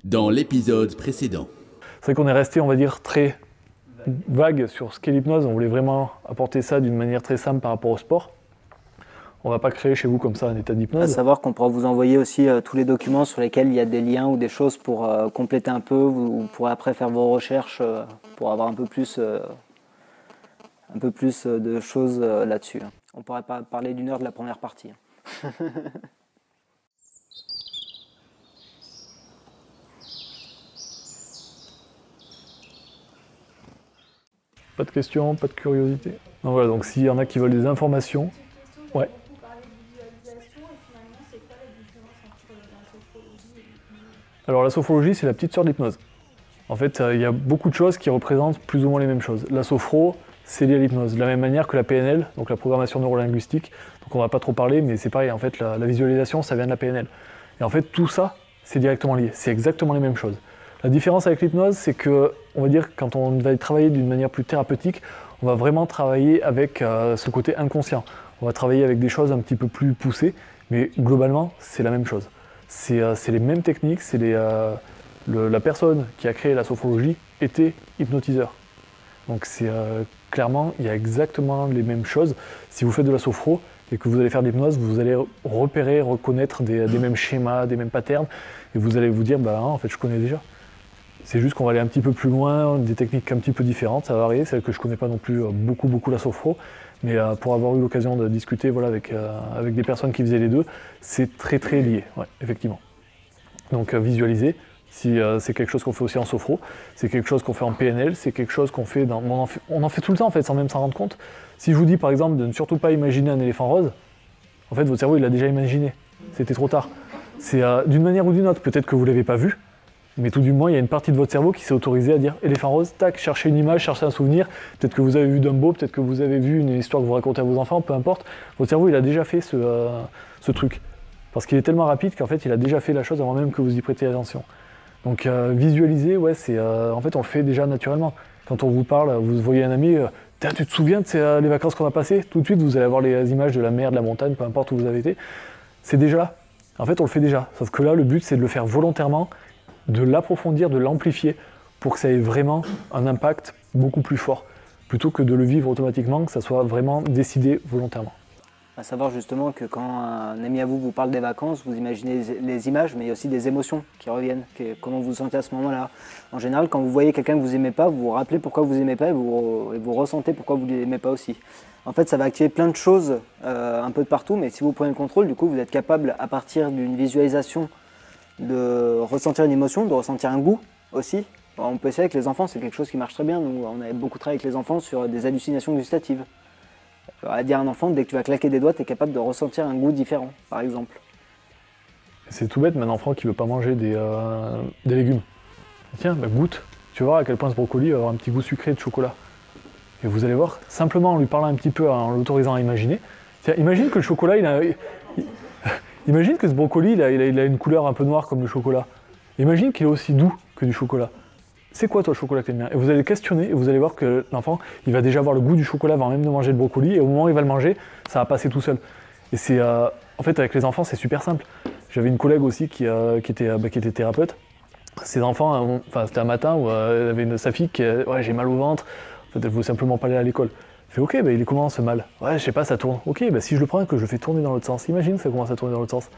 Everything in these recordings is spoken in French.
Dans l'épisode précédent. C'est vrai qu'on est resté, on va dire, très vague sur ce qu'est l'hypnose. On voulait vraiment apporter ça d'une manière très simple par rapport au sport. On ne va pas créer chez vous comme ça un état d'hypnose. À savoir qu'on pourra vous envoyer aussi tous les documents sur lesquels il y a des liens ou des choses pour compléter un peu. Vous pourrez après faire vos recherches pour avoir un peu plus de choses là-dessus. On pourrait pas parler d'1 heure de la première partie. Pas de questions, pas de curiosité. Donc voilà, donc s'il y en a qui veulent des informations, ouais. Vous parlez de visualisation et finalement, c'est quoi la différence entre la sophrologie et l'hypnose? Alors la sophrologie, c'est la petite sœur de l'hypnose. En fait, il y a beaucoup de choses qui représentent plus ou moins les mêmes choses. La sophro, c'est lié à l'hypnose, de la même manière que la PNL, donc la programmation neurolinguistique. Donc on va pas trop parler, mais c'est pareil, en fait, la visualisation, ça vient de la PNL. Et en fait, tout ça, c'est directement lié, c'est exactement les mêmes choses. La différence avec l'hypnose, c'est que, on va dire, quand on va travailler d'une manière plus thérapeutique, on va vraiment travailler avec ce côté inconscient. On va travailler avec des choses un petit peu plus poussées, mais globalement, c'est la même chose. C'est les mêmes techniques, la personne qui a créé la sophrologie était hypnotiseur. Donc c'est clairement, il y a exactement les mêmes choses. Si vous faites de la sophro et que vous allez faire de l'hypnose, vous allez repérer, reconnaître des mêmes schémas, des mêmes patterns, et vous allez vous dire, bah en fait je connais déjà. C'est juste qu'on va aller un petit peu plus loin, des techniques un petit peu différentes, ça va varier, celle que je ne connais pas non plus beaucoup la sophro, mais pour avoir eu l'occasion de discuter voilà, avec des personnes qui faisaient les deux, c'est très lié, ouais, effectivement. Donc visualiser, si c'est quelque chose qu'on fait aussi en sophro, c'est quelque chose qu'on fait en PNL, c'est quelque chose qu'on fait on en fait tout le temps en fait, sans même s'en rendre compte. Si je vous dis par exemple de ne surtout pas imaginer un éléphant rose, en fait votre cerveau il l'a déjà imaginé, c'était trop tard. C'est d'une manière ou d'une autre, peut-être que vous ne l'avez pas vu, mais tout du moins, il y a une partie de votre cerveau qui s'est autorisée à dire éléphant rose, tac, cherchez une image, cherchez un souvenir. Peut-être que vous avez vu Dumbo, peut-être que vous avez vu une histoire que vous racontez à vos enfants, peu importe. Votre cerveau, il a déjà fait ce truc. Parce qu'il est tellement rapide qu'en fait, il a déjà fait la chose avant même que vous y prêtiez attention. Donc, visualiser, ouais, en fait, on le fait déjà naturellement. Quand on vous parle, vous voyez un ami, tu te souviens de les vacances qu'on a passées? Tout de suite, vous allez avoir les images de la mer, de la montagne, peu importe où vous avez été. C'est déjà là. En fait, on le fait déjà. Sauf que là, le but, c'est de le faire volontairement, de l'approfondir, de l'amplifier pour que ça ait vraiment un impact beaucoup plus fort, plutôt que de le vivre automatiquement, que ça soit vraiment décidé volontairement. À savoir justement que quand un ami à vous vous parle des vacances, vous imaginez les images, mais il y a aussi des émotions qui reviennent. Comment vous vous sentez à ce moment-là. En général, quand vous voyez quelqu'un que vous n'aimez pas, vous vous rappelez pourquoi vous n'aimez pas et vous ressentez pourquoi vous ne l'aimez pas aussi. En fait, ça va activer plein de choses un peu de partout, mais si vous prenez le contrôle, du coup, vous êtes capable, à partir d'une visualisation, de ressentir une émotion, de ressentir un goût aussi. On peut essayer avec les enfants, c'est quelque chose qui marche très bien. Nous, on avait beaucoup travaillé avec les enfants sur des hallucinations gustatives. On va dire à un enfant, dès que tu vas claquer des doigts, tu es capable de ressentir un goût différent, par exemple. C'est tout bête, mais un enfant qui ne veut pas manger des légumes. Tiens, bah, goûte, tu vas voir à quel point ce brocoli va avoir un petit goût sucré de chocolat. Et vous allez voir, simplement en lui parlant un petit peu, en l'autorisant à imaginer. Tiens, imagine que le chocolat, imagine que ce brocoli, il a une couleur un peu noire comme le chocolat. Imagine qu'il est aussi doux que du chocolat. C'est quoi toi le chocolat que t'aimes bien? Et vous allez le questionner et vous allez voir que l'enfant, il va déjà avoir le goût du chocolat avant même de manger le brocoli, et au moment où il va le manger, ça va passer tout seul. Et c'est, en fait, avec les enfants, c'est super simple. J'avais une collègue aussi qui était thérapeute. Ses enfants, c'était un matin où elle avait sa fille qui, ouais, j'ai mal au ventre. En fait, elle voulait simplement pas aller à l'école. Elle fait, ok, il est comment ce mal? Ouais, je sais pas, ça tourne. Ok, si je le prends et que je le fais tourner dans l'autre sens, imagine ça commence à tourner dans l'autre sens.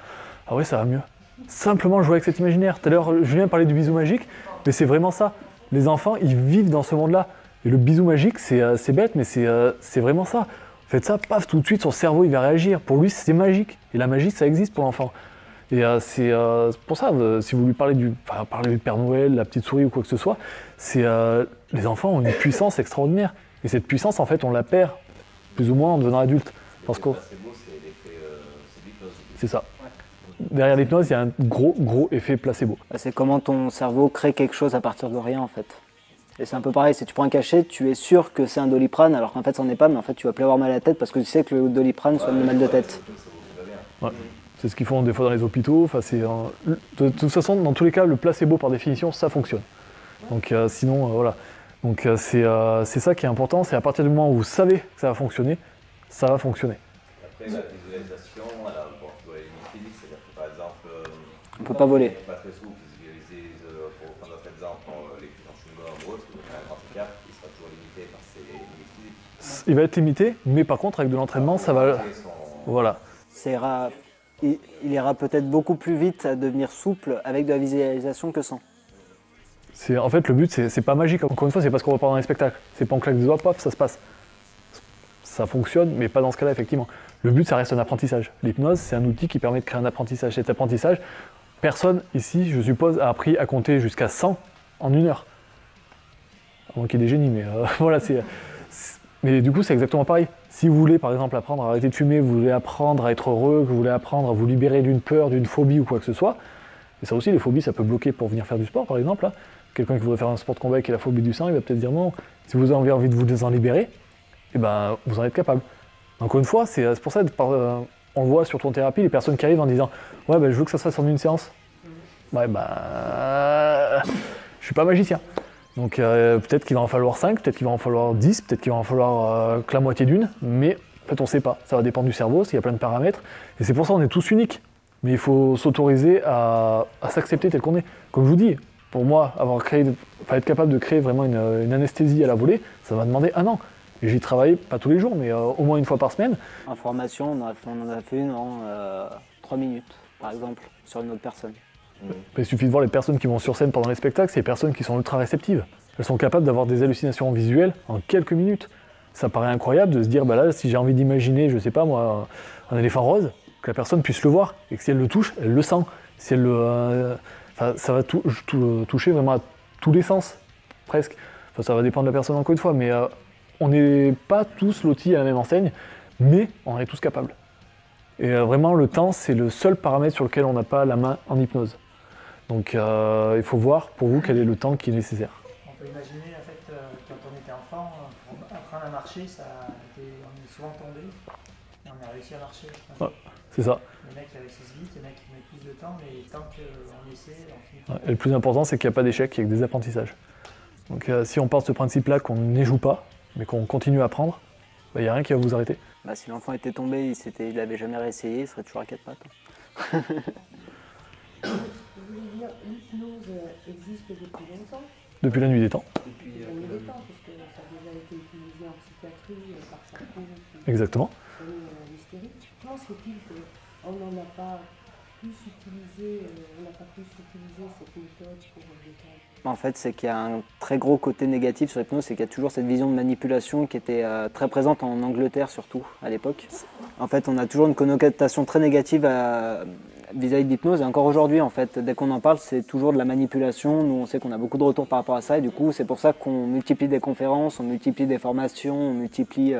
Ah ouais, ça va mieux. Simplement jouer avec cet imaginaire. Tout à l'heure, Julien parlait du bisou magique, mais c'est vraiment ça. Les enfants, ils vivent dans ce monde-là. Et le bisou magique, c'est bête, mais c'est vraiment ça. Faites ça, paf, tout de suite, son cerveau, il va réagir. Pour lui, c'est magique. Et la magie, ça existe pour l'enfant. Et c'est pour ça, si vous lui parlez du Père Noël, la petite souris ou quoi que ce soit, les enfants ont une puissance extraordinaire. Et cette puissance, en fait, on la perd, plus ou moins, en devenant adulte. Parce que c'est ça. Derrière l'hypnose, il y a un gros effet placebo. C'est comment ton cerveau crée quelque chose à partir de rien, en fait. Et c'est un peu pareil, si tu prends un cachet, tu es sûr que c'est un Doliprane, alors qu'en fait, c'en est pas, mais en fait, tu vas plus avoir mal à la tête parce que tu sais que le Doliprane soigne le mal de tête. Ouais. C'est ce qu'ils font des fois dans les hôpitaux. Enfin, de toute façon, dans tous les cas, le placebo, par définition, ça fonctionne. Donc sinon, voilà. Donc c'est ça qui est important, c'est à partir du moment où vous savez que ça va fonctionner, ça va fonctionner. Après, la visualisation, elle a un physique, c'est-à-dire que par exemple, on peut pas voler. Pas très souvent visualiser prendre notre exemple, l'écoute en chewing-gum ou autre, il y a un grand écart qui sera toujours limité par ses limites physiques. Il va être limité, mais par contre, avec de l'entraînement, ça va. Voilà. Il ira peut-être beaucoup plus vite à devenir souple avec de la visualisation que sans. En fait, le but, c'est pas magique. Encore une fois, c'est parce qu'on repart dans les spectacles. C'est pas en claque des doigts, paf, ça se passe. Ça fonctionne, mais pas dans ce cas-là, effectivement. Le but, ça reste un apprentissage. L'hypnose, c'est un outil qui permet de créer un apprentissage. Cet apprentissage, personne ici, je suppose, a appris à compter jusqu'à 100 en 1 heure. À moins qu'il y ait des génies, mais voilà, Mais du coup, c'est exactement pareil. Si vous voulez, par exemple, apprendre à arrêter de fumer, vous voulez apprendre à être heureux, que vous voulez apprendre à vous libérer d'une peur, d'une phobie ou quoi que ce soit, et ça aussi, les phobies, ça peut bloquer pour venir faire du sport, par exemple. Là. Quelqu'un qui voudrait faire un sport de combat et qui a la phobie du sang, il va peut-être dire non. Si vous avez envie de vous en libérer, eh ben, vous en êtes capable. Encore une fois, c'est pour ça, on le voit surtout en thérapie, les personnes qui arrivent en disant « Ouais, ben, je veux que ça se fasse en une séance. » Ouais, bah, je suis pas magicien. Donc peut-être qu'il va en falloir 5, peut-être qu'il va en falloir 10, peut-être qu'il va en falloir que la moitié d'une, mais en fait on ne sait pas. Ça va dépendre du cerveau, il y a plein de paramètres. Et c'est pour ça qu'on est tous uniques. Mais il faut s'autoriser à s'accepter tel qu'on est. Comme je vous dis, pour moi, être capable de créer vraiment une anesthésie à la volée, ça m'a demandé 1 an. Et j'y travaille pas tous les jours, mais au moins 1 fois par semaine. En formation, on en a fait une en 3 minutes, par exemple, sur une autre personne. Il suffit de voir les personnes qui vont sur scène pendant les spectacles, c'est les personnes qui sont ultra réceptives. Elles sont capables d'avoir des hallucinations visuelles en quelques minutes. Ça paraît incroyable de se dire, bah là, si j'ai envie d'imaginer, je sais pas moi, un éléphant rose, que la personne puisse le voir, et que si elle le touche, elle le sent. Si elle ça va toucher vraiment à tous les sens, presque. Enfin, ça va dépendre de la personne encore une fois, mais on n'est pas tous lotis à la même enseigne, mais on en est tous capables. Et vraiment, le temps, c'est le seul paramètre sur lequel on n'a pas la main en hypnose. Donc il faut voir pour vous quel est le temps qui est nécessaire. On peut imaginer en fait quand on était enfant, pour apprendre à marcher, on est souvent tombé et on a réussi à marcher. Ouais, c'est ça. Les mecs réussissent vite, les mecs mettent plus de temps, mais tant qu'on essaie, on finit. Ouais, et le plus important, c'est qu'il n'y a pas d'échec, il y a que des apprentissages. Donc si on part de ce principe-là qu'on n'échoue pas, mais qu'on continue à apprendre, il n'y a rien qui va vous arrêter. Bah, si l'enfant était tombé, il n'avait jamais réessayé, il serait toujours à 4 pattes. Vous voulez dire l'hypnose existe depuis longtemps? Depuis la nuit des temps. Depuis la nuit des temps, parce que ça a déjà été utilisé en psychiatrie par Charcot. Exactement. L'hystérie. Comment se fait-il qu'on n'en a pas plus utilisé, cette méthode pour des cas? En fait, c'est qu'il y a un très gros côté négatif sur l'hypnose, c'est qu'il y a toujours cette vision de manipulation qui était très présente en Angleterre surtout à l'époque. En fait, on a toujours une connotation très négative vis-à-vis de l'hypnose, et encore aujourd'hui, en fait, dès qu'on en parle, c'est toujours de la manipulation. Nous, on sait qu'on a beaucoup de retours par rapport à ça, et du coup, c'est pour ça qu'on multiplie des conférences, on multiplie des formations, on multiplie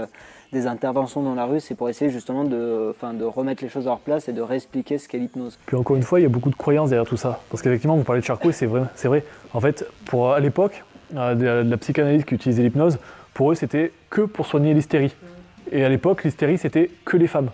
des interventions dans la rue, c'est pour essayer justement de remettre les choses à leur place et de réexpliquer ce qu'est l'hypnose. Puis encore une fois, il y a beaucoup de croyances derrière tout ça. Parce qu'effectivement, vous parlez de Charcot, et c'est vrai. En fait, à l'époque, de la psychanalyse qui utilisait l'hypnose, pour eux, c'était que pour soigner l'hystérie. Et à l'époque, l'hystérie, c'était que les femmes.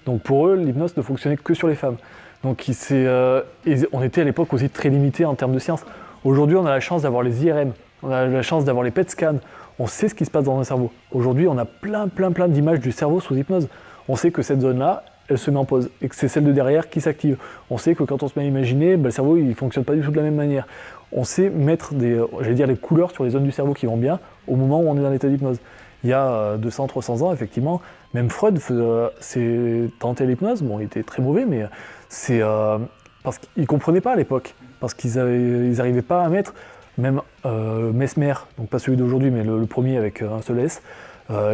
Donc pour eux, l'hypnose ne fonctionnait que sur les femmes. Donc on était à l'époque aussi très limité en termes de science. Aujourd'hui, on a la chance d'avoir les IRM, on a la chance d'avoir les PET scans, on sait ce qui se passe dans un cerveau. Aujourd'hui, on a plein d'images du cerveau sous hypnose. On sait que cette zone-là, elle se met en pause et que c'est celle de derrière qui s'active. On sait que quand on se met à imaginer, le cerveau il ne fonctionne pas du tout de la même manière. On sait mettre les couleurs sur les zones du cerveau qui vont bien au moment où on est dans l'état d'hypnose. Il y a 200-300 ans, effectivement, même Freud s'est tenté l'hypnose. Bon, il était très mauvais, mais c'est parce qu'ils ne comprenaient pas à l'époque. Parce qu'ils n'arrivaient pas à mettre, même Mesmer, donc pas celui d'aujourd'hui, mais le premier avec un seul S,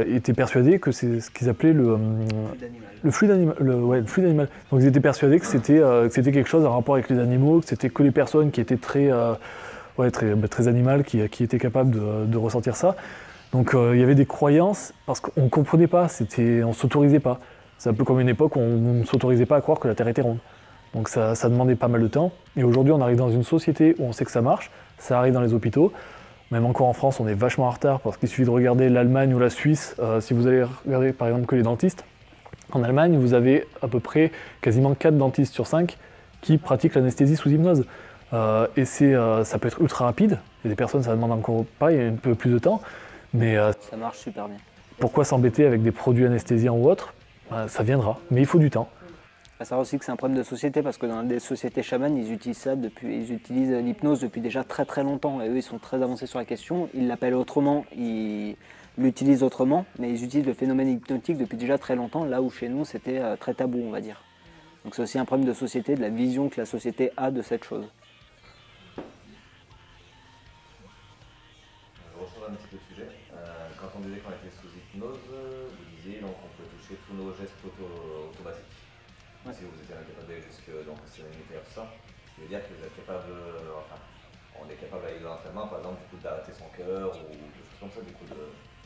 était persuadé que c'est ce qu'ils appelaient le flux d'animal. Donc ils étaient persuadés que c'était quelque chose en rapport avec les animaux, que c'était que les personnes qui étaient très animales qui étaient capables de ressentir ça. Donc il y avait des croyances parce qu'on ne comprenait pas, on ne s'autorisait pas. C'est un peu comme une époque où on ne s'autorisait pas à croire que la Terre était ronde. Donc ça demandait pas mal de temps. Et aujourd'hui, on arrive dans une société où on sait que ça marche, ça arrive dans les hôpitaux. Même encore en France, on est vachement en retard parce qu'il suffit de regarder l'Allemagne ou la Suisse. Si vous allez regarder par exemple que les dentistes, en Allemagne, vous avez à peu près quasiment 4 dentistes sur 5 qui pratiquent l'anesthésie sous hypnose. Et ça peut être ultra rapide. Il y a des personnes, ça demande encore pas, il y a un peu plus de temps. Mais ça marche super bien. Pourquoi s'embêter avec des produits anesthésiants ou autres? Ça viendra, mais il faut du temps. À savoir aussi que c'est un problème de société parce que dans des sociétés chamanes, ils utilisent l'hypnose depuis déjà très très longtemps et eux ils sont très avancés sur la question. Ils l'appellent autrement, ils l'utilisent autrement, mais ils utilisent le phénomène hypnotique depuis déjà très longtemps, là où chez nous c'était très tabou, on va dire. Donc c'est aussi un problème de société, de la vision que la société a de cette chose. Je ressors un petit peu de sujet. Quand on disait qu'on était sous hypnose, vous disiez donc on peut toucher tous nos gestes automatiques. Ouais. Si vous étiez incapable d'aller jusque donc sérénité et tout ça, ce qui veut dire que vous êtes capable, enfin, on est capable avec l'entraînement par exemple du coup d'arrêter son cœur ou des choses comme ça du coup de...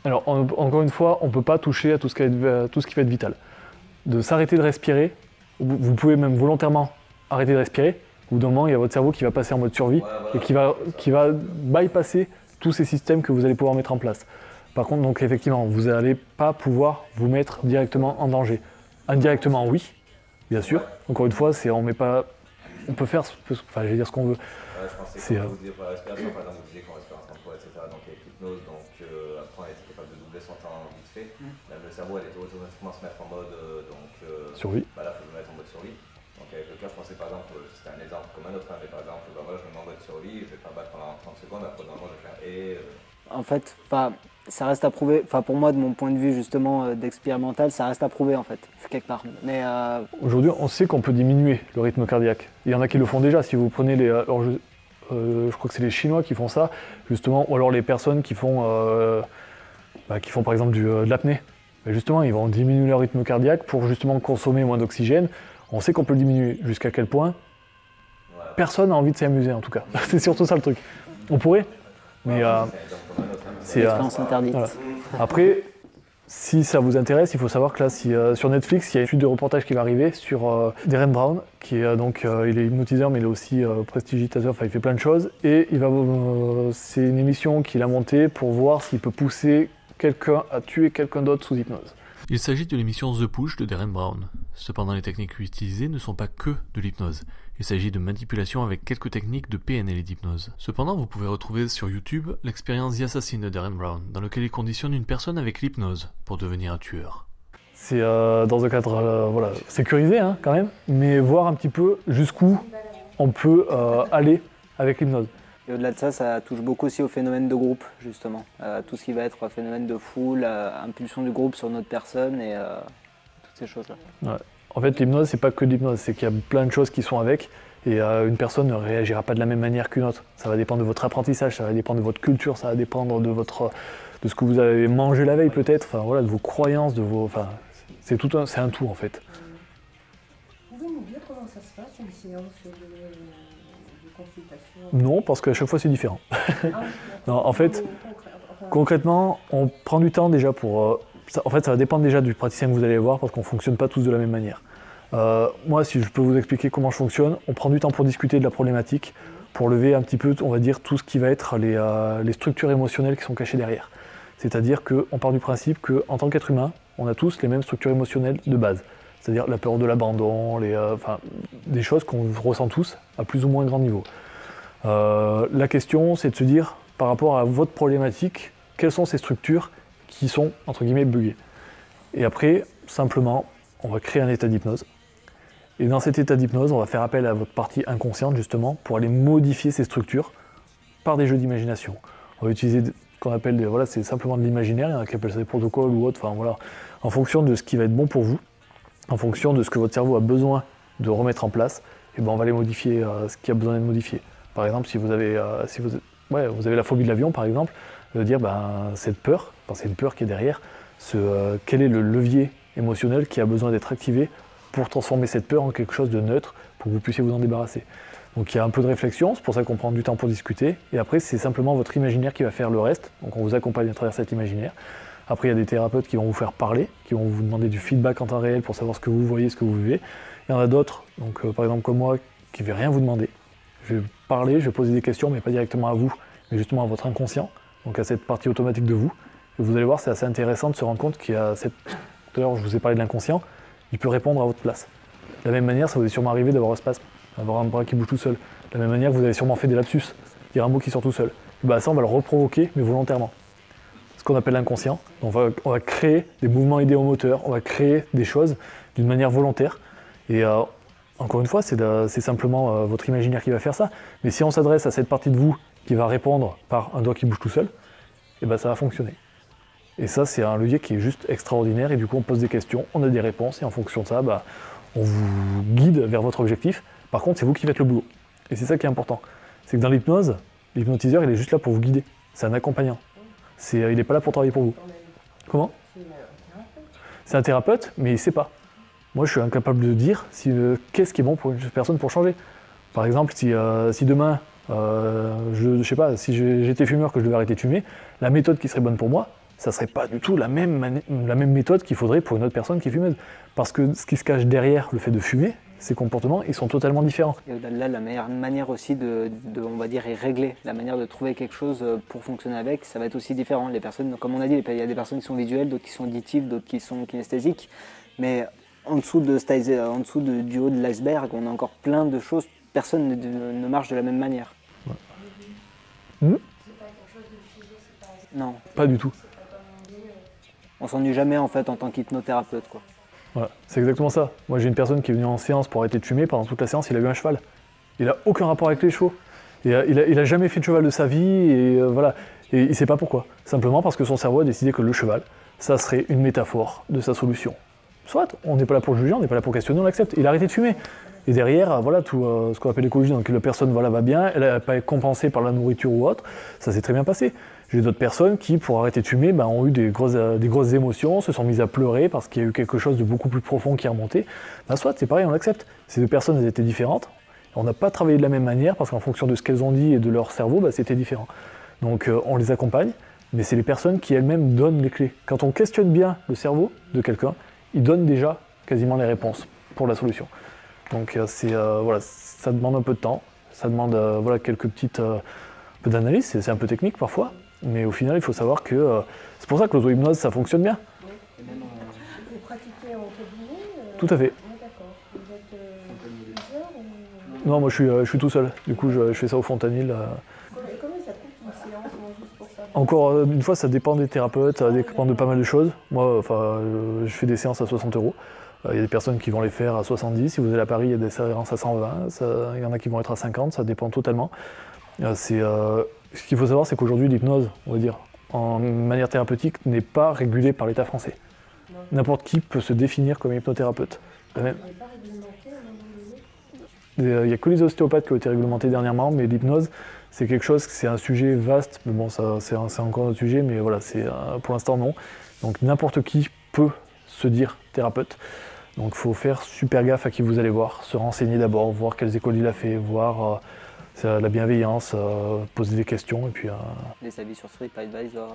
Alors encore une fois, on ne peut pas toucher à tout ce qui va être vital. De s'arrêter de respirer, vous pouvez même volontairement arrêter de respirer, au bout d'un moment il y a votre cerveau qui va passer en mode survie et qui va bypasser tous ces systèmes que vous allez pouvoir mettre en place. Par contre, donc effectivement, vous n'allez pas pouvoir vous mettre directement en danger. Indirectement, oui, bien sûr. Encore une fois, on peut faire, enfin, je vais dire ce qu'on veut. Je pensais que vous disiez pour la respiration, par exemple, vous disiez qu'on respire en temps pour, etc. Donc avec l'hypnose, donc après on était capable de doubler son temps vite fait. Là, le cerveau allait automatiquement se mettre en mode survie. Bah là, il faut le mettre en mode survie. Donc avec le cœur, je pensais par exemple, c'était un exemple comme un autre, mais par exemple, bah, voilà, je me mets en mode survie, je vais pas battre pendant 30 secondes, après normalement je vais faire En fait, ça reste à prouver. Enfin, pour moi, de mon point de vue justement d'expérimental, ça reste à prouver en fait, quelque part. Mais aujourd'hui, on sait qu'on peut diminuer le rythme cardiaque. Il y en a qui le font déjà. Si vous prenez je crois que c'est les Chinois qui font ça, justement, ou alors les personnes qui font par exemple de l'apnée. Mais justement, ils vont diminuer leur rythme cardiaque pour justement consommer moins d'oxygène. On sait qu'on peut le diminuer. Jusqu'à quel point personne n'a envie de s'amuser en tout cas. C'est surtout ça le truc. On pourrait, mais c'est l'expérience interdite. Voilà. Après, si ça vous intéresse, il faut savoir que là, sur Netflix, il y a une suite de reportages qui va arriver sur Darren Brown, qui est il est hypnotiseur, mais il est aussi prestidigitateur, enfin il fait plein de choses. Et c'est une émission qu'il a montée pour voir s'il peut pousser quelqu'un à tuer quelqu'un d'autre sous hypnose. Il s'agit de l'émission The Push de Darren Brown. Cependant, les techniques utilisées ne sont pas que de l'hypnose. Il s'agit de manipulation avec quelques techniques de PNL et d'hypnose. Cependant, vous pouvez retrouver sur YouTube l'expérience The Assassin de Darren Brown, dans lequel il conditionne une personne avec l'hypnose pour devenir un tueur. C'est dans un cadre sécurisé quand même, mais voir un petit peu jusqu'où on peut aller avec l'hypnose. Et au-delà de ça, ça touche beaucoup aussi au phénomène de groupe, justement. Tout ce qui va être phénomène de foule, impulsion du groupe sur notre personne et toutes ces choses-là. Ouais. En fait, l'hypnose, c'est pas que de l'hypnose, c'est qu'il y a plein de choses qui sont avec. Et une personne ne réagira pas de la même manière qu'une autre. Ça va dépendre de votre apprentissage, ça va dépendre de votre culture, ça va dépendre de ce que vous avez mangé la veille peut-être, enfin voilà, de vos croyances, c'est un tout en fait. Pouvez nous dire comment ça se passe une séance de consultation? Non, parce qu'à chaque fois c'est différent. Non, en fait, concrètement, on prend du temps déjà pour. En fait, ça va dépendre déjà du praticien que vous allez voir parce qu'on ne fonctionne pas tous de la même manière. Moi, si je peux vous expliquer comment je fonctionne, on prend du temps pour discuter de la problématique, pour lever un petit peu, on va dire, tout ce qui va être les structures émotionnelles qui sont cachées derrière. C'est-à-dire qu'on part du principe qu'en tant qu'être humain, on a tous les mêmes structures émotionnelles de base. C'est-à-dire la peur de l'abandon, des choses qu'on ressent tous à plus ou moins grand niveau. La question, c'est de se dire, par rapport à votre problématique, quelles sont ces structures qui sont, entre guillemets, buggées. Et après, simplement, on va créer un état d'hypnose. Et dans cet état d'hypnose, on va faire appel à votre partie inconsciente, justement, pour aller modifier ces structures par des jeux d'imagination. On va utiliser ce qu'on appelle, c'est simplement de l'imaginaire, il y en a qui appellent ça des protocoles ou autre, en fonction de ce qui va être bon pour vous, en fonction de ce que votre cerveau a besoin de remettre en place, et on va aller modifier ce qui a besoin d'être modifié. Par exemple, si vous avez la phobie de l'avion, par exemple, de dire cette peur, c'est une peur qui est derrière, quel est le levier émotionnel qui a besoin d'être activé pour transformer cette peur en quelque chose de neutre, pour que vous puissiez vous en débarrasser. Donc il y a un peu de réflexion, c'est pour ça qu'on prend du temps pour discuter, et après c'est simplement votre imaginaire qui va faire le reste, donc on vous accompagne à travers cet imaginaire. Après il y a des thérapeutes qui vont vous faire parler, qui vont vous demander du feedback en temps réel pour savoir ce que vous voyez, ce que vous vivez. Il y en a d'autres, donc par exemple comme moi, qui ne vais rien vous demander. Je vais parler, je vais poser des questions, mais pas directement à vous, mais justement à votre inconscient, donc à cette partie automatique de vous. Et vous allez voir, c'est assez intéressant de se rendre compte qu'il y a tout à l'heure, je vous ai parlé de l'inconscient, il peut répondre à votre place. De la même manière, ça vous est sûrement arrivé d'avoir un spasme, d'avoir un bras qui bouge tout seul. De la même manière, vous avez sûrement fait des lapsus, dire un mot qui sort tout seul. Et ça, on va le reprovoquer, mais volontairement. Ce qu'on appelle l'inconscient. On va créer des mouvements idéomoteurs, on va créer des choses d'une manière volontaire. Et encore une fois, c'est simplement votre imaginaire qui va faire ça. Mais si on s'adresse à cette partie de vous qui va répondre par un doigt qui bouge tout seul, et ben ça va fonctionner. Et ça, c'est un levier qui est juste extraordinaire. Et du coup, on pose des questions, on a des réponses, et en fonction de ça, bah, on vous guide vers votre objectif. Par contre, c'est vous qui faites le boulot. Et c'est ça qui est important. C'est que dans l'hypnose, l'hypnotiseur, il est juste là pour vous guider. C'est un accompagnant. Il n'est pas là pour travailler pour vous. Comment ? C'est un thérapeute, mais il ne sait pas. Moi, je suis incapable de dire qu'est-ce qui est bon pour une personne pour changer. Par exemple, si demain, je sais pas, si j'étais fumeur, que je devais arrêter de fumer, la méthode qui serait bonne pour moi, ça ne serait pas du tout la même méthode qu'il faudrait pour une autre personne qui est fumeuse. Parce que ce qui se cache derrière le fait de fumer, ces comportements, ils sont totalement différents. Et au-delà de la meilleure manière aussi on va dire, est régler, la manière de trouver quelque chose pour fonctionner avec, ça va être aussi différent. Les personnes, comme on a dit, il y a des personnes qui sont visuelles, d'autres qui sont auditives, d'autres qui sont kinesthésiques. Mais en dessous du haut de l'iceberg, on a encore plein de choses. Personne ne marche de la même manière. Ouais. C'est pas quelque chose de figé, c'est pas... Non. Pas du tout. C'est pas comme on dit... On s'ennuie jamais en fait en tant qu'hypnothérapeute, quoi. Voilà, c'est exactement ça. Moi, j'ai une personne qui est venue en séance pour arrêter de fumer. Pendant toute la séance, il a eu un cheval. Il n'a aucun rapport avec les chevaux. Et, il a jamais fait de cheval de sa vie. Et voilà. Et il ne sait pas pourquoi. Simplement parce que son cerveau a décidé que le cheval, ça serait une métaphore de sa solution. Soit, on n'est pas là pour juger, on n'est pas là pour questionner, on l'accepte. Il a arrêté de fumer. Et derrière, voilà, tout ce qu'on appelle l'écologie, donc la personne voilà, va bien, elle n'a pas été compensée par la nourriture ou autre, ça s'est très bien passé. J'ai d'autres personnes qui, pour arrêter de fumer, ont eu des grosses émotions, se sont mises à pleurer parce qu'il y a eu quelque chose de beaucoup plus profond qui est remonté. Soit, c'est pareil, on l'accepte. Ces deux personnes, elles étaient différentes. On n'a pas travaillé de la même manière parce qu'en fonction de ce qu'elles ont dit et de leur cerveau, c'était différent. Donc on les accompagne, mais c'est les personnes qui elles-mêmes donnent les clés. Quand on questionne bien le cerveau de quelqu'un, il donne déjà quasiment les réponses pour la solution. Donc voilà, ça demande un peu de temps, ça demande quelques petites peu d'analyse, c'est un peu technique parfois, mais au final il faut savoir que c'est pour ça que l'auto-hypnose ça fonctionne bien. Vous pratiquez en cabinet Tout à fait. Oui, d'accord. Vous êtes plusieurs ou... Non, moi je suis tout seul, du coup je fais ça au Fontanil. Comment ça coûte une séance, moi, juste pour ça? Encore une fois, ça dépend des thérapeutes, ça dépend de pas mal de choses. Moi, je fais des séances à 60 €. Il y a des personnes qui vont les faire à 70. Si vous êtes à Paris, il y a des séances à 120. Il y en a qui vont être à 50, ça dépend totalement. Ce qu'il faut savoir, c'est qu'aujourd'hui, l'hypnose, on va dire, en manière thérapeutique, n'est pas régulée par l'État français. N'importe qui peut se définir comme hypnothérapeute. Vous n'avez pas réglementé à un moment donné? Il n'y a que les ostéopathes qui ont été réglementés dernièrement, mais l'hypnose, c'est quelque chose, c'est un sujet vaste, mais bon, c'est encore un autre sujet, mais voilà, pour l'instant non. Donc n'importe qui peut se dire thérapeute. Donc il faut faire super gaffe à qui vous allez voir, se renseigner d'abord, voir quelles écoles il a fait, voir la bienveillance, poser des questions, et puis... Les avis sur TripAdvisor.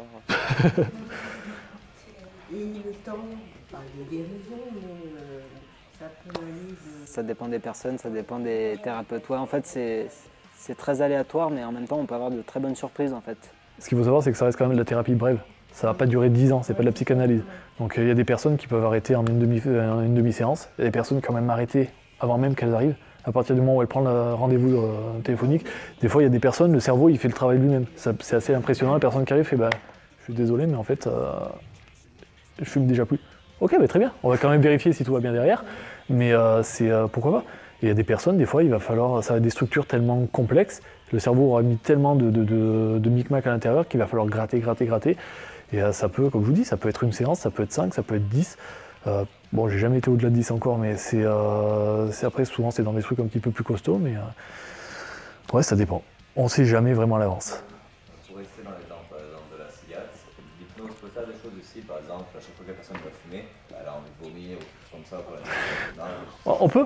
Et le temps, on parle de guérison, mais ça peut aller de... Ça dépend des personnes, ça dépend des thérapeutes. Ouais, en fait, c'est très aléatoire, mais en même temps, on peut avoir de très bonnes surprises, en fait. Ce qu'il faut savoir, c'est que ça reste quand même de la thérapie brève. Ça ne va pas durer 10 ans, c'est pas de la psychanalyse. Donc il y a des personnes qui peuvent arrêter en une demi-séance, il y a des personnes qui ont même arrêté avant même qu'elles arrivent. À partir du moment où elles prennent le rendez-vous téléphonique, des fois il y a des personnes, le cerveau il fait le travail lui-même. C'est assez impressionnant, la personne qui arrive fait je suis désolé, mais en fait je fume déjà plus. Ok, très bien, on va quand même vérifier si tout va bien derrière, mais pourquoi pas. Et il y a des personnes, des fois ça va être des structures tellement complexes, le cerveau aura mis tellement de micmac à l'intérieur qu'il va falloir gratter. Et ça peut, comme je vous dis, ça peut être une séance, ça peut être 5, ça peut être 10. Bon, j'ai jamais été au-delà de 10 encore, mais après, souvent, c'est dans des trucs un petit peu plus costauds, mais ouais, ça dépend. On ne sait jamais vraiment à l'avance. Pour rester dans l'exemple par exemple, de la cigarette, l'hypnose peut faire des choses aussi. Par exemple, à chaque fois que la personne va fumer, elle a envie de vomir ou quelque chose comme ça. On peut.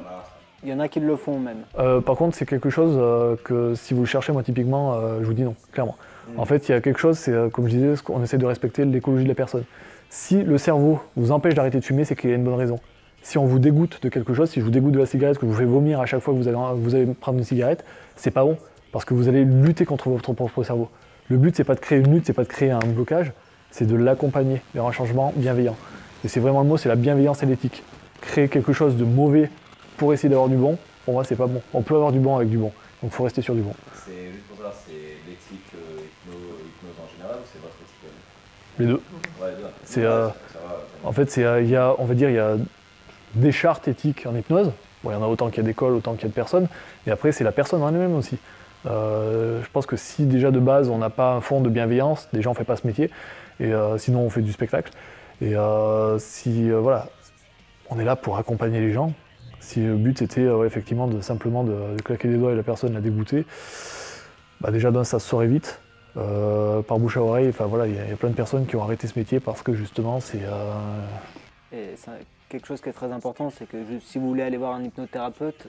Il y en a qui le font même. Par contre, c'est quelque chose que si vous le cherchez, moi typiquement, je vous dis non, clairement. En fait, il y a quelque chose, c'est comme je disais, on essaie de respecter l'écologie de la personne. Si le cerveau vous empêche d'arrêter de fumer, c'est qu'il y a une bonne raison. Si on vous dégoûte de quelque chose, si je vous dégoûte de la cigarette, que je vous fais vomir à chaque fois que vous allez prendre une cigarette, c'est pas bon, parce que vous allez lutter contre votre propre cerveau. Le but, c'est pas de créer une lutte, c'est pas de créer un blocage, c'est de l'accompagner vers un changement bienveillant. Et c'est vraiment le mot, c'est la bienveillance et l'éthique. Créer quelque chose de mauvais pour essayer d'avoir du bon, pour moi, c'est pas bon. On peut avoir du bon avec du bon, donc il faut rester sur du bon. C'est juste pour ça, c'est l'éthique hypnose en général ou c'est votre éthique? Les deux. Ouais, les deux. C'est, en fait, il y a des chartes éthiques en hypnose, Bon, il y en a autant qu'il y a d'écoles, autant qu'il y a de personnes. Et après, c'est la personne en elle-même aussi. Je pense que si déjà de base, on n'a pas un fond de bienveillance, déjà on ne fait pas ce métier. Et sinon, on fait du spectacle. Et si, voilà, on est là pour accompagner les gens. Si le but c'était effectivement simplement de claquer des doigts et la personne la dégoûter, bah déjà ça se saurait vite, par bouche à oreille. Enfin voilà, il y a plein de personnes qui ont arrêté ce métier parce que justement c'est... Et quelque chose qui est très important, c'est que si vous voulez aller voir un hypnothérapeute,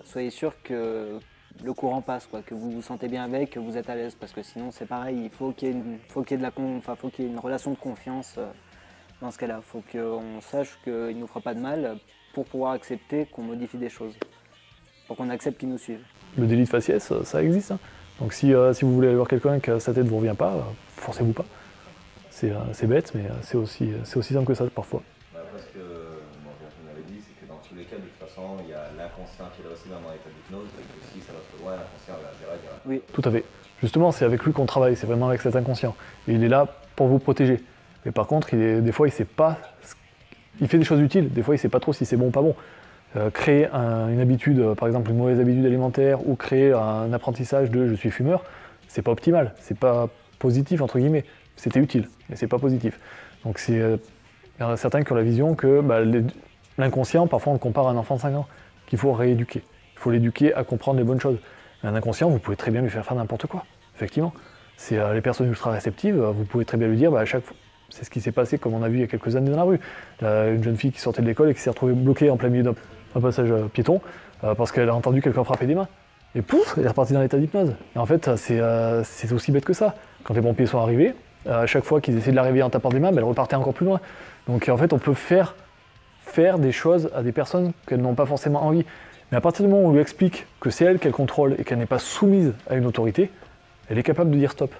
soyez sûr que le courant passe, quoi, que vous vous sentez bien avec, que vous êtes à l'aise, parce que sinon c'est pareil, il faut qu'il y ait une relation de confiance dans ce cas-là. Il faut qu'on sache qu'il ne nous fera pas de mal pour pouvoir accepter qu'on modifie des choses, pour qu'on accepte qu'ils nous suivent. Le délit de faciès, ça existe. Hein. Donc si vous voulez aller voir quelqu'un que sa tête ne vous revient pas, forcez-vous pas. C'est bête, mais c'est aussi simple que ça parfois. Parce que, je l'avais dit, c'est que dans tous les cas, de toute façon, il y a l'inconscient qui est là aussi dans l'état d'hypnose, et que si ça va trop loin, l'inconscient va dire. Oui, tout à fait. Justement, c'est avec lui qu'on travaille, c'est vraiment avec cet inconscient. Et il est là pour vous protéger. Mais par contre, des fois, il sait pas... Il fait des choses utiles, des fois il ne sait pas trop si c'est bon ou pas bon. Créer une habitude, par exemple une mauvaise habitude alimentaire, ou créer un apprentissage de « je suis fumeur », c'est pas optimal, c'est pas positif entre guillemets. C'était utile, mais c'est pas positif. Donc il y en a certains qui ont la vision que l'inconscient, parfois on le compare à un enfant de 5 ans, qu'il faut rééduquer. Il faut l'éduquer à comprendre les bonnes choses. Un inconscient, vous pouvez très bien lui faire n'importe quoi, effectivement. C'est les personnes ultra réceptives, vous pouvez très bien lui dire à chaque fois. C'est ce qui s'est passé, comme on a vu il y a quelques années dans la rue. Une jeune fille qui sortait de l'école et qui s'est retrouvée bloquée en plein milieu d'un passage piéton parce qu'elle a entendu quelqu'un frapper des mains. Et pouf, elle est repartie dans l'état d'hypnose. Et en fait, c'est aussi bête que ça. Quand les pompiers sont arrivés, à chaque fois qu'ils essayaient de la réveiller en tapant des mains, elle repartait encore plus loin. Donc en fait, on peut faire des choses à des personnes qu'elles n'ont pas forcément envie. Mais à partir du moment où on lui explique que c'est elle qu'elle contrôle et qu'elle n'est pas soumise à une autorité, elle est capable de dire stop.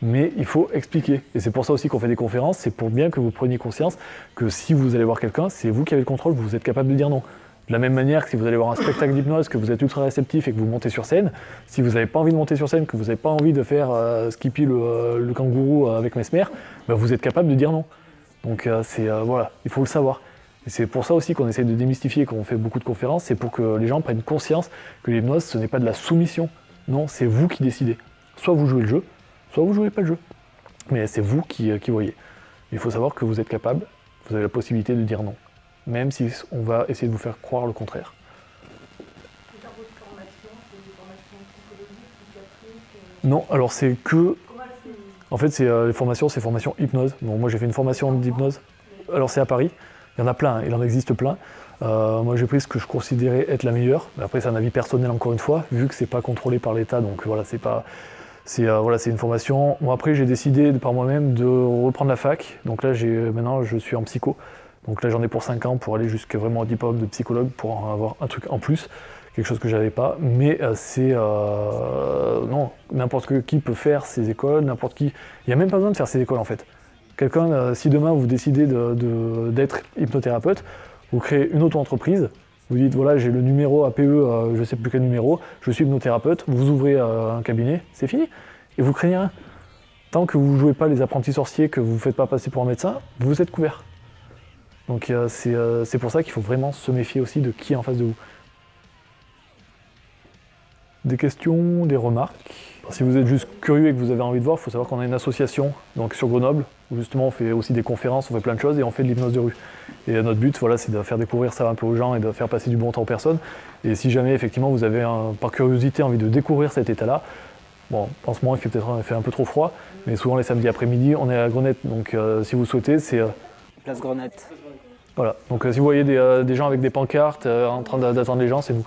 Mais il faut expliquer. Et c'est pour ça aussi qu'on fait des conférences, c'est pour bien que vous preniez conscience que si vous allez voir quelqu'un, c'est vous qui avez le contrôle, vous êtes capable de dire non. De la même manière que si vous allez voir un spectacle d'hypnose, que vous êtes ultra réceptif et que vous montez sur scène, si vous n'avez pas envie de monter sur scène, que vous n'avez pas envie de faire Skippy le kangourou avec Mesmer, vous êtes capable de dire non. Donc voilà, il faut le savoir. Et c'est pour ça aussi qu'on essaie de démystifier, qu'on fait beaucoup de conférences, c'est pour que les gens prennent conscience que l'hypnose, ce n'est pas de la soumission. Non, c'est vous qui décidez. Soit vous jouez le jeu, soit vous ne jouez pas le jeu. Mais c'est vous qui voyez. Il faut savoir que vous êtes capable, vous avez la possibilité de dire non. Même si on va essayer de vous faire croire le contraire. Dans votre formation, c'est une formation psychologique, psychiatrique Non, alors c'est que... Comment elle fait En fait, les formations, c'est formation hypnose. Bon, moi j'ai fait une formation d'hypnose. Alors c'est à Paris. Il y en a plein, il en existe plein. Moi j'ai pris ce que je considérais être la meilleure. Mais après c'est un avis personnel encore une fois, vu que c'est pas contrôlé par l'État, donc voilà, c'est pas... C'est une formation. Bon, après, j'ai décidé par moi-même de reprendre la fac. Donc là, maintenant, je suis en psycho. Donc là, j'en ai pour 5 ans pour aller jusqu'à vraiment au diplôme de psychologue pour en avoir un truc en plus, quelque chose que j'avais pas. Mais non, n'importe qui peut faire ces écoles, n'importe qui. Il n'y a même pas besoin de faire ces écoles en fait. Quelqu'un, si demain vous décidez d'être hypnothérapeute, vous créez une auto-entreprise. Vous dites, voilà, j'ai le numéro APE, je ne sais plus quel numéro, je suis hypnothérapeute, vous ouvrez un cabinet, c'est fini. Et vous craignez rien. Tant que vous ne jouez pas les apprentis sorciers, que vous ne faites pas passer pour un médecin, vous êtes couvert. Donc c'est pour ça qu'il faut vraiment se méfier aussi de qui est en face de vous. Des questions, des remarques. Si vous êtes juste curieux et que vous avez envie de voir, il faut savoir qu'on a une association donc sur Grenoble, où justement on fait aussi des conférences, on fait plein de choses et on fait de l'hypnose de rue. Et notre but, voilà, c'est de faire découvrir ça un peu aux gens et de faire passer du bon temps aux personnes. Et si jamais effectivement vous avez par curiosité envie de découvrir cet état-là, bon, en ce moment il fait un peu trop froid, mais souvent les samedis après-midi, on est à Grenette, donc si vous souhaitez, c'est... Place Grenette. Voilà, donc si vous voyez des gens avec des pancartes en train d'attendre les gens, c'est nous.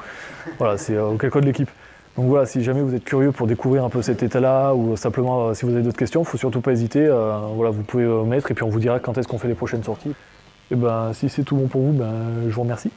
Voilà, c'est auquel cas de l'équipe. Donc voilà, si jamais vous êtes curieux pour découvrir un peu cet état-là, ou simplement si vous avez d'autres questions, il ne faut surtout pas hésiter. Voilà, vous pouvez mettre et puis on vous dira quand est-ce qu'on fait les prochaines sorties. Et ben si c'est tout bon pour vous, je vous remercie.